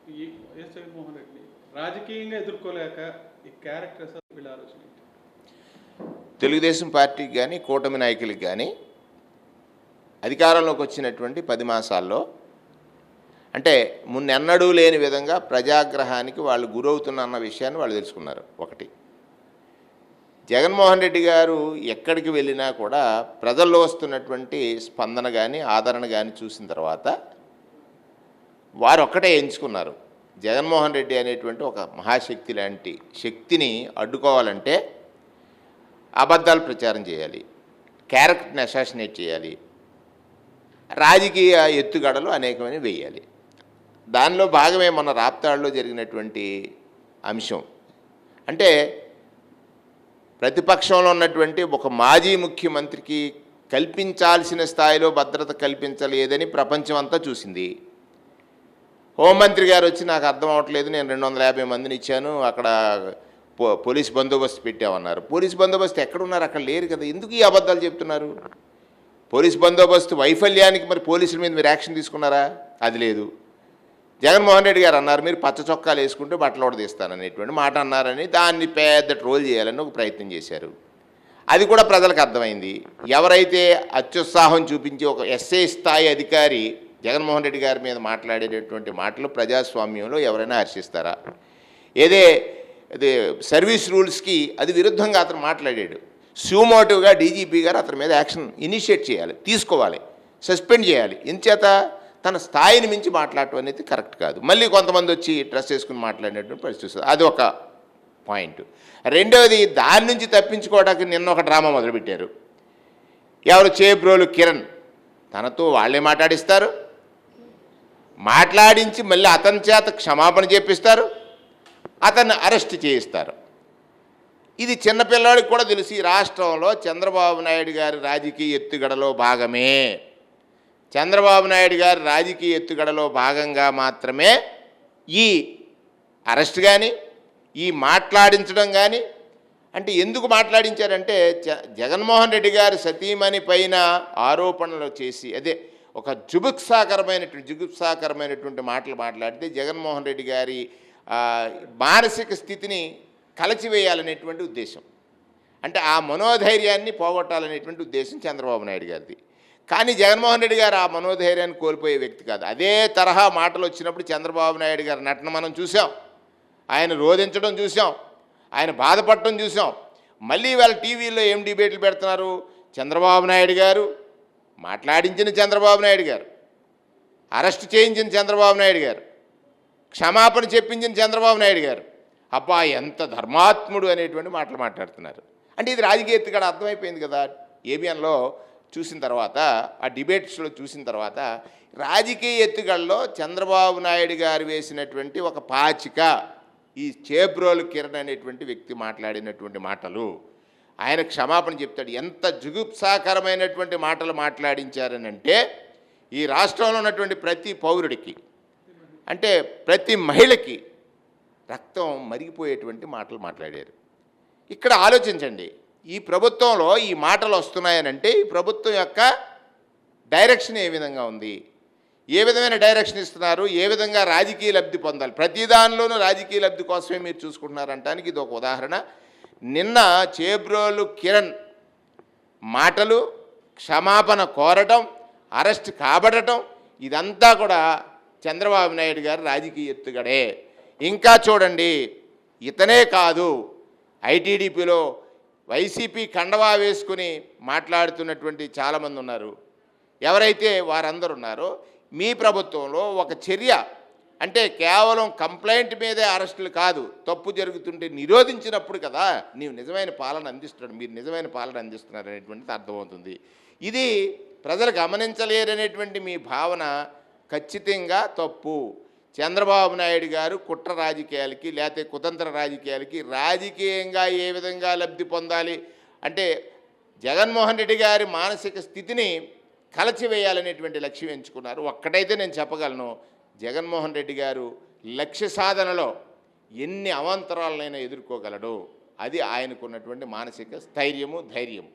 ఈ వైఎస్ జగన్మోహన్ రెడ్డి రాజకీయంగా ఎదుర్కోలేక ఈ క్యారెక్టర్స్ వీళ్ళ ఆలోచన ఏంటి? తెలుగుదేశం పార్టీకి కానీ కూటమి నాయకులకి కానీ అధికారంలోకి వచ్చినటువంటి 10 మాసాల్లో అంటే మున్నెన్నడూ లేని విధంగా ప్రజాగ్రహానికి వాళ్ళు గురవుతున్న విషయాన్ని వాళ్ళు తెలుసుకున్నారు. ఒకటి, జగన్మోహన్ రెడ్డి గారు ఎక్కడికి వెళ్ళినా కూడా ప్రజల్లో వస్తున్నటువంటి స్పందన కానీ ఆదరణ కానీ చూసిన తర్వాత వారు ఒక్కటే ఎంచుకున్నారు, జగన్మోహన్ రెడ్డి అనేటువంటి ఒక మహాశక్తి లాంటి శక్తిని అడ్డుకోవాలంటే అబద్ధాలు ప్రచారం చేయాలి, క్యారెక్టర్ని అసాసినేట్ చేయాలి, రాజకీయ ఎత్తుగడలు అనేకమైన వేయాలి. దానిలో భాగమే మన రాప్తాడులో జరిగినటువంటి అంశం. అంటే ప్రతిపక్షంలో ఉన్నటువంటి ఒక మాజీ ముఖ్యమంత్రికి కల్పించాల్సిన స్థాయిలో భద్రత కల్పించలేదని ప్రపంచం అంతా చూసింది. హోంమంత్రి గారు వచ్చి నాకు అర్థం అవ్వట్లేదు, నేను 250 మందిని ఇచ్చాను, అక్కడ పోలీస్ బందోబస్తు పెట్టామన్నారు. పోలీస్ బందోబస్తు ఎక్కడున్నారు? అక్కడ లేరు కదా. ఎందుకు ఈ అబద్ధాలు చెప్తున్నారు? పోలీస్ బందోబస్తు వైఫల్యానికి మరి పోలీసుల మీద మీరు యాక్షన్ తీసుకున్నారా? అది లేదు. జగన్మోహన్ రెడ్డి గారు అన్నారు, మీరు పచ్చ చొక్కాలు వేసుకుంటే బట్టలు ఓడదీస్తాననేటువంటి మాట అన్నారని దాన్ని పెద్ద ట్రోల్ చేయాలని ఒక ప్రయత్నం చేశారు. అది కూడా ప్రజలకు అర్థమైంది. ఎవరైతే అత్యుత్సాహం చూపించి ఒక ఎస్ఐ స్థాయి అధికారి జగన్మోహన్ రెడ్డి గారి మీద మాట్లాడేటటువంటి మాటలు ప్రజాస్వామ్యంలో ఎవరైనా హర్షిస్తారా? అదే సర్వీస్ రూల్స్కి అది విరుద్ధంగా అతను మాట్లాడాడు. సుమోటివ్గా డీజీపీ గారు అతని మీద యాక్షన్ ఇనిషియేట్ చేయాలి, తీసుకోవాలి, సస్పెండ్ చేయాలి. ఇంచేత తన స్థాయిని మించి మాట్లాడటం అనేది కరెక్ట్ కాదు. మళ్ళీ కొంతమంది వచ్చి డ్రెస్ వేసుకుని మాట్లాడినటువంటి పరిస్థితి, అది ఒక పాయింట్. రెండవది, దాని నుంచి తప్పించుకోవడానికి నిన్న ఒక డ్రామా మొదలుపెట్టారు. ఎవరు? చేబ్రోలు కిరణ్. తనతో వాళ్ళే మాట్లాడిస్తారు, మాట్లాడించి మళ్ళీ అతని చేత క్షమాపణ చేపిస్తారు, అతన్ని అరెస్ట్ చేయిస్తారు. ఇది చిన్నపిల్లవాడికి కూడా తెలిసి రాష్ట్రంలో చంద్రబాబు నాయుడు గారి రాజకీయ ఎత్తుగడలో భాగమే. చంద్రబాబు నాయుడు గారి రాజకీయ ఎత్తుగడలో భాగంగా మాత్రమే ఈ అరెస్ట్ కానీ ఈ మాట్లాడించడం కానీ. అంటే ఎందుకు మాట్లాడించారంటే జగన్మోహన్ రెడ్డి గారి సతీమణి పైన ఆరోపణలు చేసి అదే ఒక జుగుప్సాకరమైనటువంటి మాటలు మాట్లాడితే జగన్మోహన్ రెడ్డి గారి మానసిక స్థితిని కలచివేయాలనేటువంటి ఉద్దేశం, అంటే ఆ మనోధైర్యాన్ని పోగొట్టాలనేటువంటి ఉద్దేశం చంద్రబాబు నాయుడు గారిది. కానీ జగన్మోహన్ రెడ్డి గారు ఆ మనోధైర్యాన్ని కోల్పోయే వ్యక్తి కాదు. అదే తరహా మాటలు వచ్చినప్పుడు చంద్రబాబు నాయుడు గారి నటన మనం చూసాం, ఆయన రోధించడం చూసాం, ఆయన బాధపడటం చూసాం. మళ్ళీ వాళ్ళ టీవీలో ఏం డిబేట్లు పెడుతున్నారు? చంద్రబాబు నాయుడు గారు మాట్లాడించిన చంద్రబాబు నాయుడు గారు, అరెస్ట్ చేయించిన చంద్రబాబు నాయుడు గారు, క్షమాపణ చెప్పించిన చంద్రబాబు నాయుడు గారు, అబ్బా ఎంత ధర్మాత్ముడు అనేటువంటి మాటలు మాట్లాడుతున్నారు. అంటే ఇది రాజకీయ ఎత్తుగడ అర్థమైపోయింది కదా. ఏబిఎన్లో చూసిన తర్వాత, ఆ డిబేట్స్లో చూసిన తర్వాత రాజకీయ ఎత్తుగడలో చంద్రబాబు నాయుడు గారు వేసినటువంటి ఒక పాచిక ఈ చేబ్రోలు కిరణ్ అనేటువంటి వ్యక్తి మాట్లాడినటువంటి మాటలు, ఆయన క్షమాపణ చెప్తాడు. ఎంత జుగుప్సాకరమైనటువంటి మాటలు మాట్లాడించారనంటే ఈ రాష్ట్రంలో ఉన్నటువంటి ప్రతి పౌరుడికి, అంటే ప్రతి మహిళకి రక్తం మరిగిపోయేటువంటి మాటలు మాట్లాడారు. ఇక్కడ ఆలోచించండి, ఈ ప్రభుత్వంలో ఈ మాటలు వస్తున్నాయనంటే ఈ ప్రభుత్వం యొక్క డైరెక్షన్ ఏ విధంగా ఉంది, ఏ విధమైన డైరెక్షన్ ఇస్తున్నారు, ఏ విధంగా రాజకీయ లబ్ధి పొందాలి. ప్రతి దానిలోనూ రాజకీయ లబ్ధి కోసమే మీరు చూసుకుంటున్నారంటానికి ఇది ఒక ఉదాహరణ. నిన్న చేబ్రోలు కిరణ్ మాటలు, క్షమాపణ కోరటం, అరెస్ట్ కాబడటం, ఇదంతా కూడా చంద్రబాబు నాయుడు గారు రాజకీయ ఎత్తుగడే. ఇంకా చూడండి, ఇతనే కాదు, ఐటీడీపీలో వైసీపీ కండవా వేసుకుని మాట్లాడుతున్నటువంటి చాలామంది ఉన్నారు. ఎవరైతే వారందరూ ఉన్నారో మీ ప్రభుత్వంలో ఒక చర్య, అంటే కేవలం కంప్లైంట్ మీదే అరెస్టులు కాదు, తప్పు జరుగుతుంటే నిరోధించినప్పుడు కదా నీవు నిజమైన పాలన అందిస్తున్నాడు, మీరు నిజమైన పాలన అందిస్తున్నారు అనేటువంటిది అర్థమవుతుంది. ఇది ప్రజలు గమనించలేరనేటువంటి మీ భావన ఖచ్చితంగా తప్పు. చంద్రబాబు నాయుడు గారు కుట్ర రాజకీయాలకి లేకపోతే కుతంత్ర రాజకీయాలకి రాజకీయంగా ఏ విధంగా లబ్ధి పొందాలి అంటే జగన్మోహన్ రెడ్డి గారి మానసిక స్థితిని కలచివేయాలనేటువంటి లక్ష్యం ఎంచుకున్నారు. ఒక్కటైతే నేను చెప్పగలను, జగన్మోహన్ రెడ్డి గారు లక్ష్య సాధనలో ఎన్ని అవాంతరాలనైనా ఎదుర్కోగలడు. అది ఆయనకున్నటువంటి మానసిక స్థైర్యము, ధైర్యము.